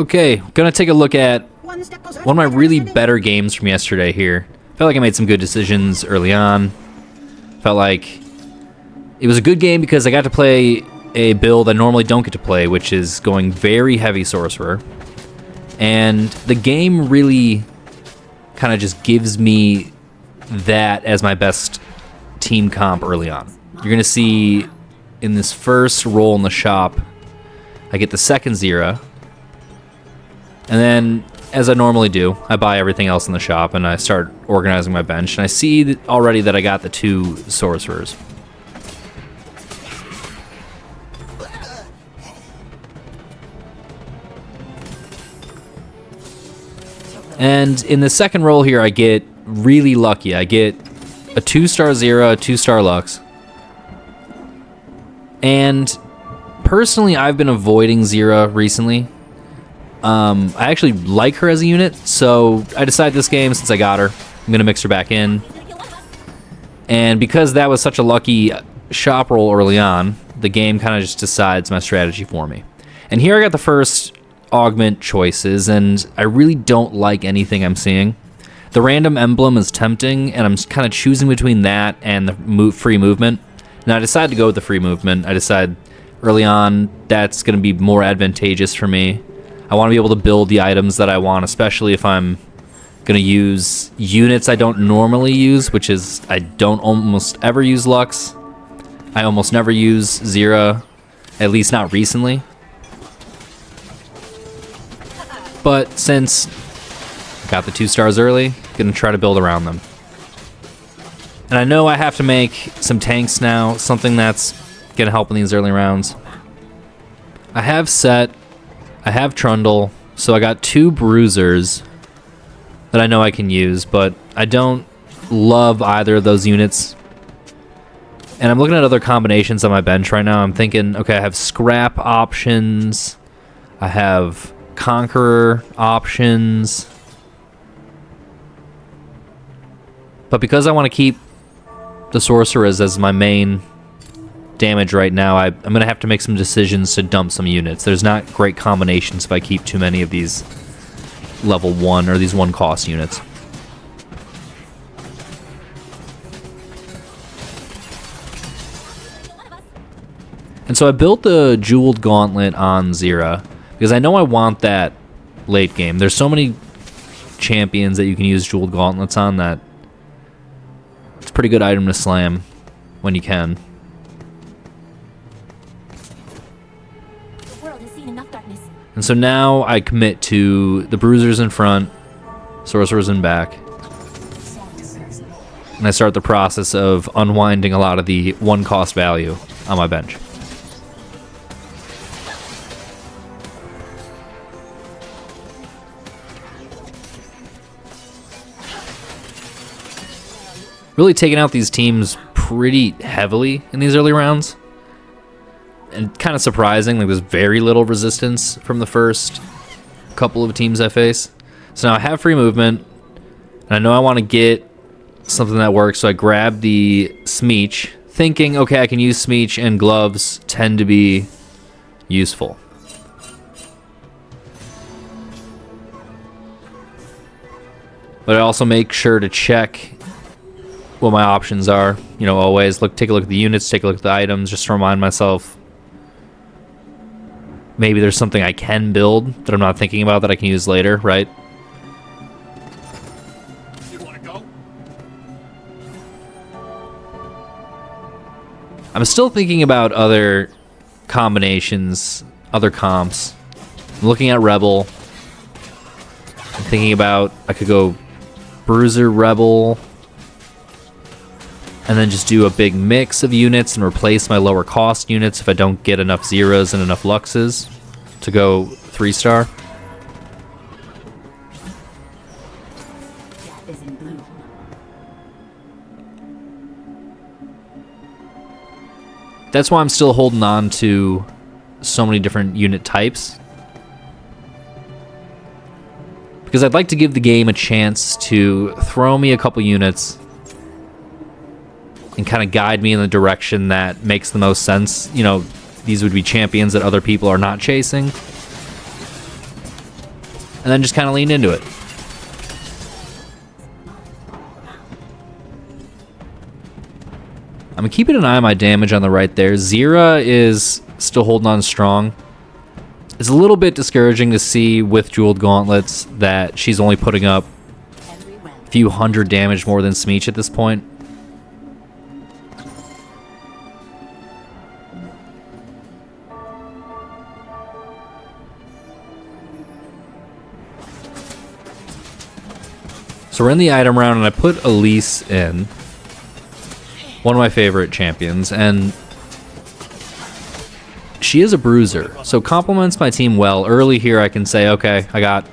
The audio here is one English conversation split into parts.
Okay, gonna take a look at one of my really better games from yesterday here. Felt like I made some good decisions early on. Felt like it was a good game because I got to play a build I normally don't get to play, which is going very heavy Sorcerer. And the game really kind of just gives me that as my best team comp early on. You're going to see in this first roll in the shop, I get the second Zera. And then, as I normally do, I buy everything else in the shop and I start organizing my bench. And I see already that I got the 2 Sorcerers. And in the second roll here, I get really lucky. I get a 2-star Zera, a 2-star Lux. And personally, I've been avoiding Zera recently. I actually like her as a unit, so I decided this game, since I got her, I'm going to mix her back in. And because that was such a lucky shop roll early on, the game kind of just decides my strategy for me. And here I got the first augment choices, and I really don't like anything I'm seeing. The random emblem is tempting, and I'm kind of choosing between that and the free movement. Now I decided to go with the free movement. I decided early on that's going to be more advantageous for me. I want to be able to build the items that I want, especially if I'm going to use units I don't normally use, which is I don't almost ever use Lux. I almost never use Zera, at least not recently. But since I got the 2 stars early, gonna try to build around them. And I know I have to make some tanks now, something that's gonna help in these early rounds. I have Set, I have Trundle, so I got 2 Bruisers that I know I can use, but I don't love either of those units. And I'm looking at other combinations on my bench right now. I'm thinking, okay, I have Scrap options, I have Conqueror options, but because I want to keep the Sorcerers as my main damage right now, I'm going to have to make some decisions to dump some units. There's not great combinations if I keep too many of these level 1 or these 1 cost units. And so I built the Jeweled Gauntlet on Zera because I know I want that late game. There's so many champions that you can use Jeweled Gauntlets on that it's a pretty good item to slam when you can. The world has seen enough darkness. And so now I commit to the Bruisers in front, Sorcerers in back. And I start the process of unwinding a lot of the 1 cost value on my bench. Really taking out these teams pretty heavily in these early rounds. And kind of surprising, like there's very little resistance from the first couple of teams I face. So now I have free movement, and I know I want to get something that works, so I grab the Smeech, thinking, okay, I can use Smeech, and gloves tend to be useful. But I also make sure to check what my options are. You know, always take a look at the units, take a look at the items, just to remind myself maybe there's something I can build that I'm not thinking about that I can use later, right? You wanna go? I'm still thinking about other combinations, other comps. I'm looking at Rebel. I'm thinking about I could go Bruiser, Rebel, and then just do a big mix of units and replace my lower cost units if I don't get enough Zeras and enough Luxes to go 3-star. Death is in bloom. That's why I'm still holding on to so many different unit types. Because I'd like to give the game a chance to throw me a couple units and kind of guide me in the direction that makes the most sense. You know, these would be champions that other people are not chasing. and then just kind of lean into it. I'm keeping an eye on my damage on the right there. Zira is still holding on strong. It's a little bit discouraging to see with Jeweled Gauntlets that she's only putting up a few hundred damage more than Smeech at this point. So we're in the item round, and I put Elise in. One of my favorite champions, and she is a bruiser, so complements my team well. Early here I can say, okay, I got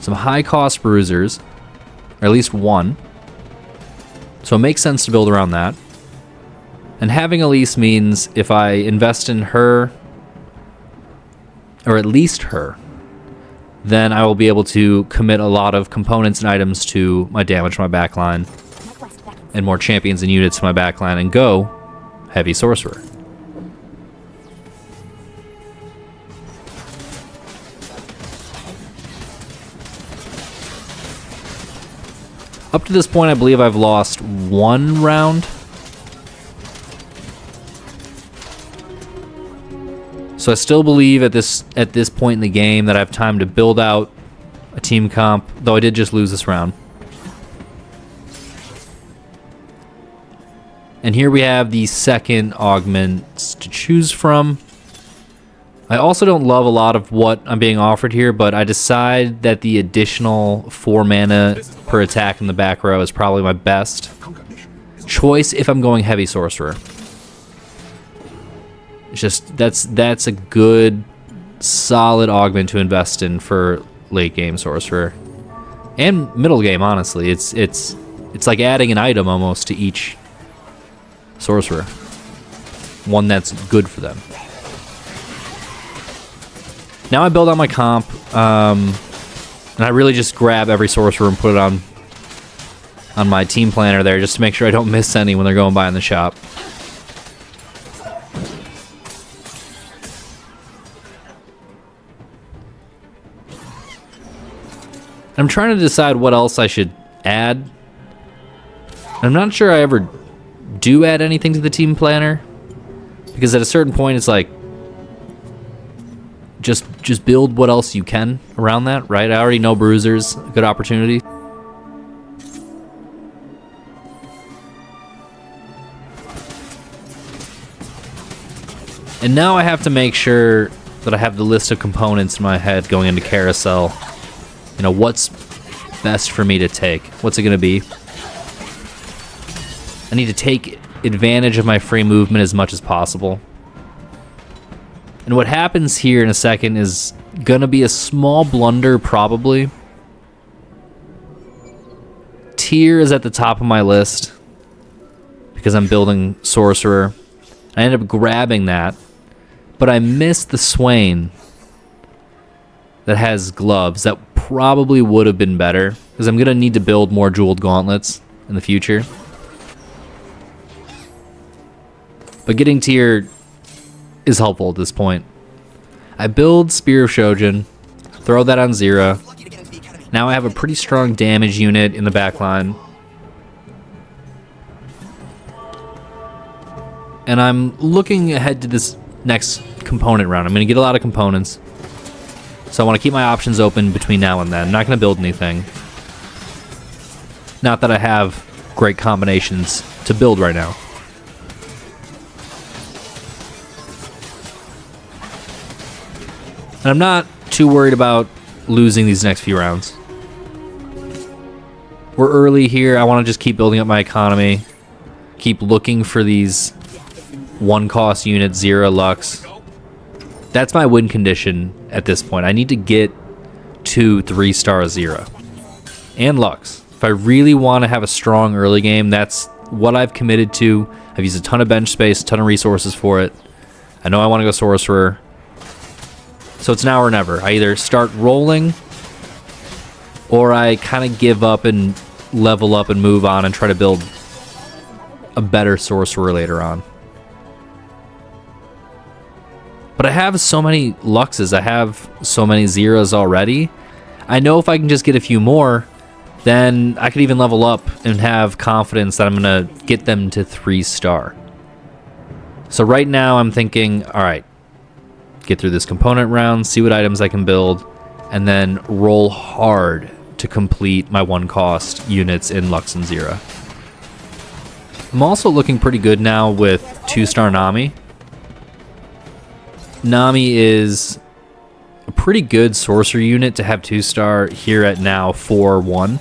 some high-cost bruisers, or at least one, so it makes sense to build around that. And having Elise means if I invest in her, or at least her, then I will be able to commit a lot of components and items to my damage to my backline, and more champions and units to my backline, and go heavy sorcerer. Up to this point, I believe I've lost one round. So I still believe at this point in the game that I have time to build out a team comp, though I did just lose this round. And here we have the second augments to choose from. I also don't love a lot of what I'm being offered here, but I decide that the additional 4 mana per attack in the back row is probably my best choice if I'm going heavy sorcerer. It's just that's a good, solid augment to invest in for late game sorcerer and middle game. Honestly, it's like adding an item almost to each sorcerer, one that's good for them. Now I build out my comp, and I really just grab every sorcerer and put it on my team planner there, just to make sure I don't miss any when they're going by in the shop. I'm trying to decide what else I should add. I'm not sure I ever do add anything to the team planner, because at a certain point it's like just build what else you can around that, right? I already know bruisers, a good opportunity. And now I have to make sure that I have the list of components in my head going into carousel. You know, what's best for me to take? What's it going to be? I need to take advantage of my free movement as much as possible. And what happens here in a second is going to be a small blunder, probably. Tyr is at the top of my list because I'm building sorcerer. I end up grabbing that, but I missed the Swain that has gloves. That probably would have been better, because I'm going to need to build more Jeweled Gauntlets in the future. But getting Tyr is helpful at this point. I build Spear of Shojin, throw that on Zira. Now I have a pretty strong damage unit in the backline. And I'm looking ahead to this next component round. I'm going to get a lot of components, so I want to keep my options open between now and then. I'm not going to build anything. Not that I have great combinations to build right now. And I'm not too worried about losing these next few rounds. We're early here. I want to just keep building up my economy. Keep looking for these one-cost units, 0 Lux. That's my win condition at this point. I need to get to 3-star Zira and Lux. If I really want to have a strong early game, that's what I've committed to. I've used a ton of bench space, a ton of resources for it. I know I want to go Sorcerer. So it's now or never. I either start rolling, or I kind of give up and level up and move on and try to build a better Sorcerer later on. But I have so many Luxes, I have so many Zeras already. I know if I can just get a few more, then I could even level up and have confidence that I'm gonna get them to 3-star. So right now I'm thinking, all right, get through this component round, see what items I can build, and then roll hard to complete my 1-cost units in Lux and Zera. I'm also looking pretty good now with 2-star Nami. Nami is a pretty good sorcerer unit to have 2-star here at now 4-1.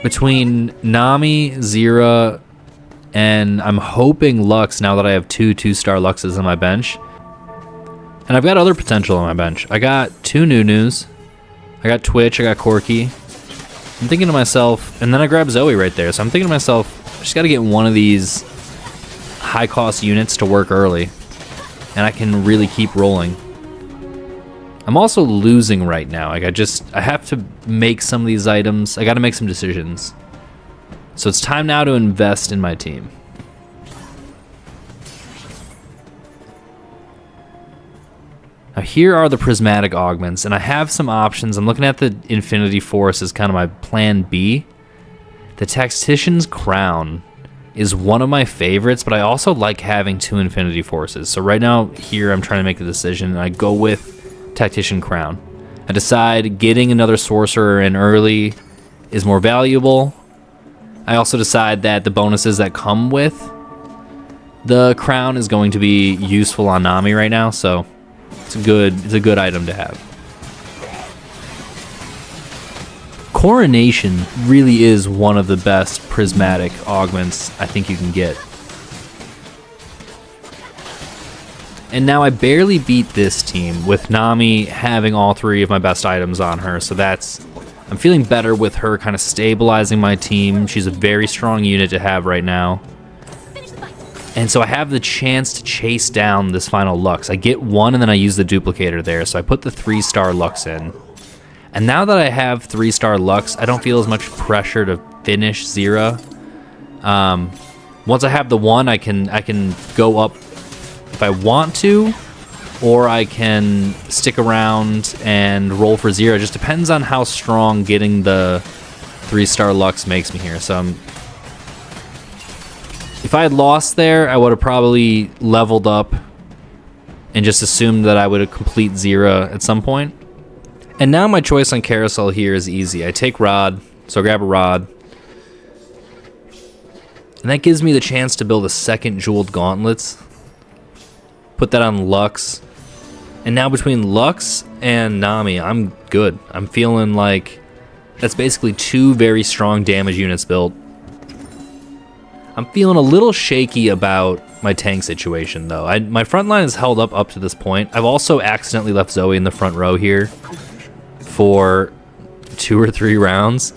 Between Nami, Zera, and I'm hoping Lux now that I have 2-star Luxes on my bench. And I've got other potential on my bench. I got 2 Nunus. I got Twitch, I got Corki. I'm thinking to myself, and then I grab Zoe right there. So I'm thinking to myself, I just got to get one of these high-cost units to work early, and I can really keep rolling. I'm also losing right now. Like I have to make some of these items. I got to make some decisions. So it's time now to invest in my team. Now here are the prismatic augments, and I have some options. I'm looking at the Infinity Force as kind of my plan B. The Tactician's Crown is one of my favorites, but I also like having 2 Infinity Forces. So right now here I'm trying to make the decision, and I go with Tactician Crown. I decide getting another sorcerer in early is more valuable. I also decide that the bonuses that come with the crown is going to be useful on Nami right now, so it's a good item to have. Coronation really is one of the best prismatic augments I think you can get. And now I barely beat this team with Nami having all 3 of my best items on her, so I'm feeling better with her kind of stabilizing my team. She's a very strong unit to have right now. And so I have the chance to chase down this final Lux. I get 1 and then I use the duplicator there, so I put the 3-star Lux in. And now that I have 3-star Lux, I don't feel as much pressure to finish Zera. Once I have the 1, I can go up if I want to, or I can stick around and roll for Zera. It just depends on how strong getting the 3-star Lux makes me here. So if I had lost there, I would have probably leveled up and just assumed that I would have complete Zera at some point. And now my choice on Carousel here is easy. I take Rod, so I grab a Rod. And that gives me the chance to build a second Jeweled Gauntlets. Put that on Lux. And now between Lux and Nami, I'm good. I'm feeling like that's basically 2 very strong damage units built. I'm feeling a little shaky about my tank situation, though. My front line is held up to this point. I've also accidentally left Zoe in the front row here for 2 or 3 rounds.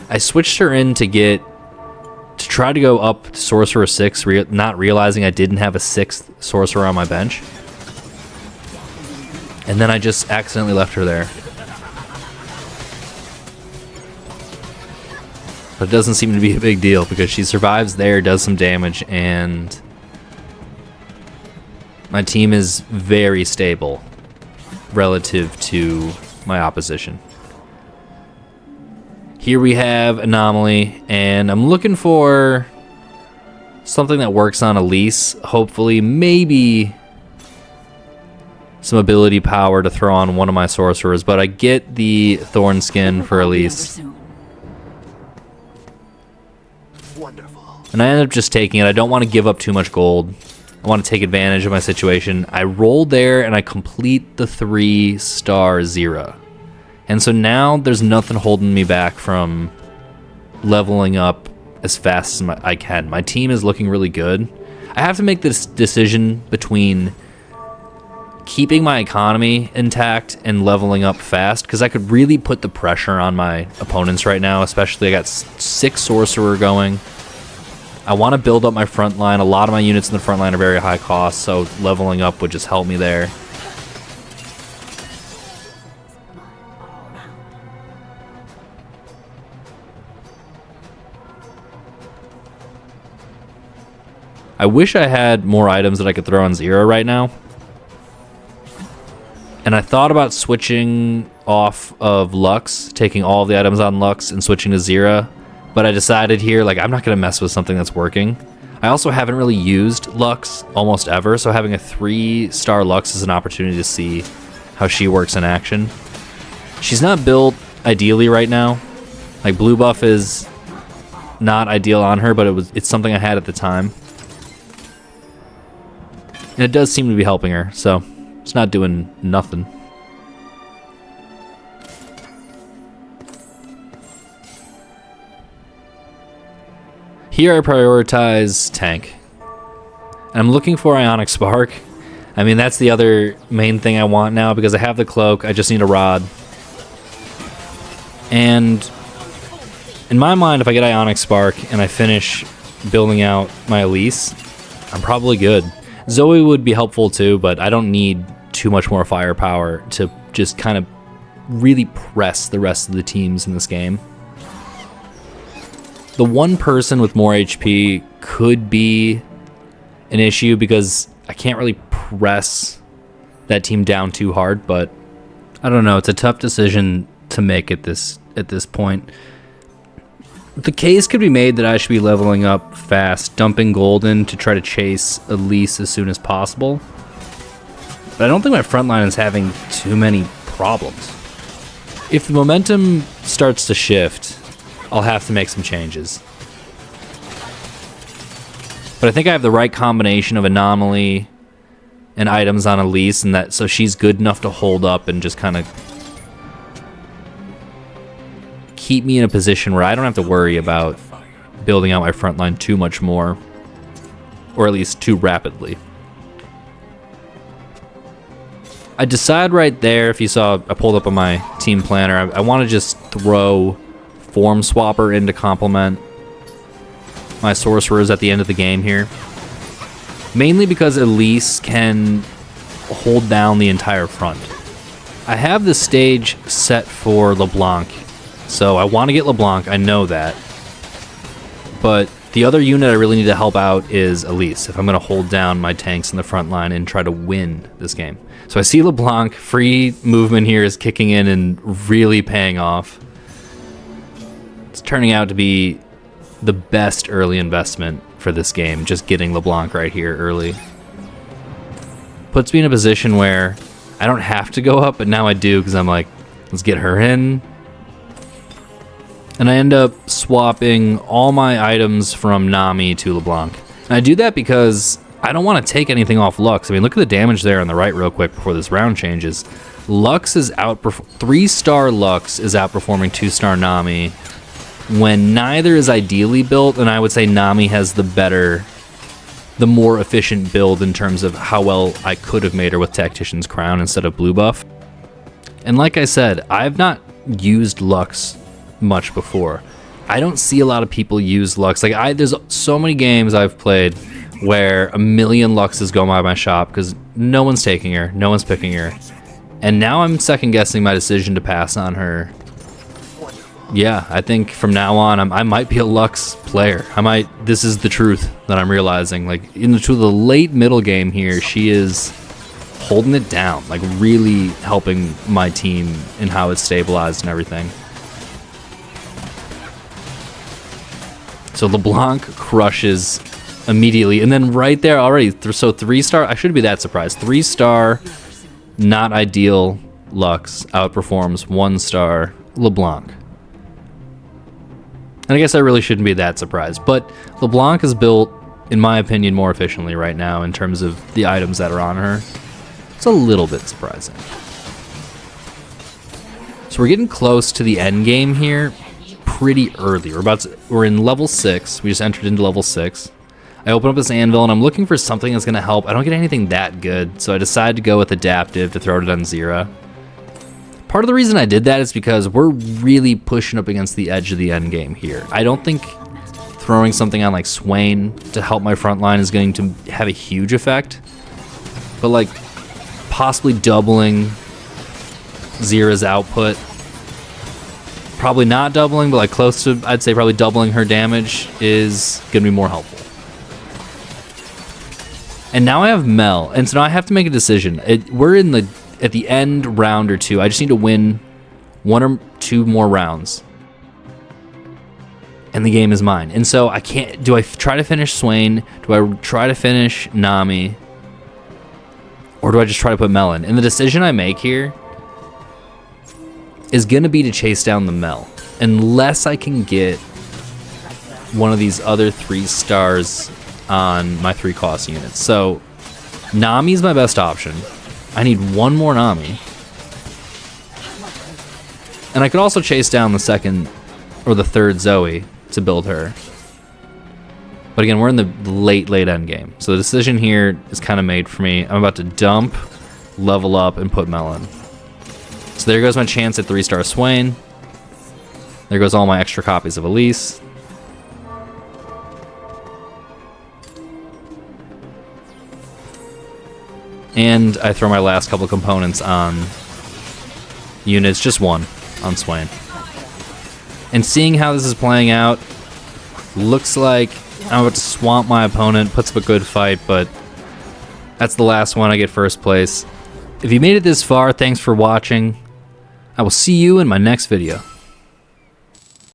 I switched her in to try to go up to Sorcerer 6, not realizing I didn't have a 6th Sorcerer on my bench. And then I just accidentally left her there. But it doesn't seem to be a big deal because she survives there, does some damage, and my team is very stable relative to my opposition. Here we have Anomaly, and I'm looking for something that works on Elise. Hopefully, maybe some ability power to throw on one of my sorcerers, but I get the Thorn Skin for Elise. And I end up just taking it. I don't want to give up too much gold. I want to take advantage of my situation. I roll there and I complete the 3-star Zera. And so now there's nothing holding me back from leveling up as fast as I can. My team is looking really good. I have to make this decision between keeping my economy intact and leveling up fast, because I could really put the pressure on my opponents right now, especially I got 6 Sorcerer going. I want to build up my front line. A lot of my units in the front line are very high cost, so leveling up would just help me there. I wish I had more items that I could throw on Zero right now. And I thought about switching off of Lux, taking all the items on Lux and switching to Zero. But I decided here, like, I'm not going to mess with something that's working. I also haven't really used Lux almost ever, so having a 3-star Lux is an opportunity to see how she works in action. She's not built ideally right now. Like, blue buff is not ideal on her, but it's something I had at the time. And it does seem to be helping her, so it's not doing nothing. Here I prioritize tank. And I'm looking for Ionic Spark. I mean, that's the other main thing I want now because I have the cloak. I just need a rod. And in my mind, if I get Ionic Spark and I finish building out my Elise, I'm probably good. Zoe would be helpful too, but I don't need too much more firepower to just kind of really press the rest of the teams in this game. The one person with more HP could be an issue because I can't really press that team down too hard, but I don't know. It's a tough decision to make at this point. The case could be made that I should be leveling up fast, dumping Golden to try to chase Elise as soon as possible. But I don't think my front line is having too many problems. If the momentum starts to shift, I'll have to make some changes. But I think I have the right combination of Anomaly and items on Elise, and that so she's good enough to hold up and just kind of keep me in a position where I don't have to worry about building out my front line too much more, or at least too rapidly. I decide right there, if you saw, I pulled up on my team planner, I want to just throw Form Swapper in to complement my sorcerers at the end of the game here. Mainly because Elise can hold down the entire front. I have the stage set for LeBlanc, so I want to get LeBlanc, I know that. But the other unit I really need to help out is Elise, if I'm going to hold down my tanks in the front line and try to win this game. So I see LeBlanc, free movement here is kicking in and really paying off. It's turning out to be the best early investment for this game, just getting LeBlanc right here early. Puts me in a position where I don't have to go up, but now I do because I'm like, let's get her in. And I end up swapping all my items from Nami to LeBlanc. And I do that because I don't want to take anything off Lux. I mean, look at the damage there on the right real quick before this round changes. Lux is 3-star Lux is outperforming 2-star Nami when neither is ideally built, and I would say Nami has the more efficient build in terms of how well I could have made her with Tactician's Crown instead of blue buff. And like I said, I've not used Lux much before. I don't see a lot of people use Lux. Like there's so many games I've played where a million Luxes go by my shop because no one's taking her, no one's picking her. And now I'm second guessing my decision to pass on her. Yeah, I think from now on I might be a Lux player. This is the truth that I'm realizing. Like into the late middle game here, she is holding it down, like really helping my team in how it's stabilized and everything. So LeBlanc crushes immediately, and then right there already, so 3-star, I shouldn't be that surprised. 3-star, not ideal Lux outperforms 1-star LeBlanc. And I guess I really shouldn't be that surprised, but LeBlanc is built, in my opinion, more efficiently right now in terms of the items that are on her. It's a little bit surprising. So we're getting close to the end game here pretty early. We're in level 6. We just entered into level 6. I open up this anvil and I'm looking for something that's going to help. I don't get anything that good, so I decided to go with adaptive to throw it on Zira. Part of the reason I did that is because we're really pushing up against the edge of the end game here. I don't think throwing something on like Swain to help my front line is going to have a huge effect. But like possibly doubling Zira's output. Probably not doubling, but like close to, I'd say probably doubling her damage is going to be more helpful. And now I have Mel, and so now I have to make a decision. We're at the end round or two. I just need to win 1 or 2 more rounds, and the game is mine. And so I can't. Do I try to finish Swain? Do I try to finish Nami? Or do I just try to put Mel in? And the decision I make here is gonna be to chase down the Mel, unless I can get one of these other 3 stars on my 3 cost units. So Nami's my best option. I need 1 more Nami. And I could also chase down the 2nd or the 3rd Zoe to build her. But again, we're in the late end game. So the decision here is kind of made for me. I'm about to dump, level up, and put Mel in. So there goes my chance at 3-star Swain. There goes all my extra copies of Elise. And I throw my last couple components on units, just 1 on Swain. And seeing how this is playing out, looks like I'm about to swamp my opponent, puts up a good fight, but that's the last one. I get first place. If you made it this far, thanks for watching. I will see you in my next video.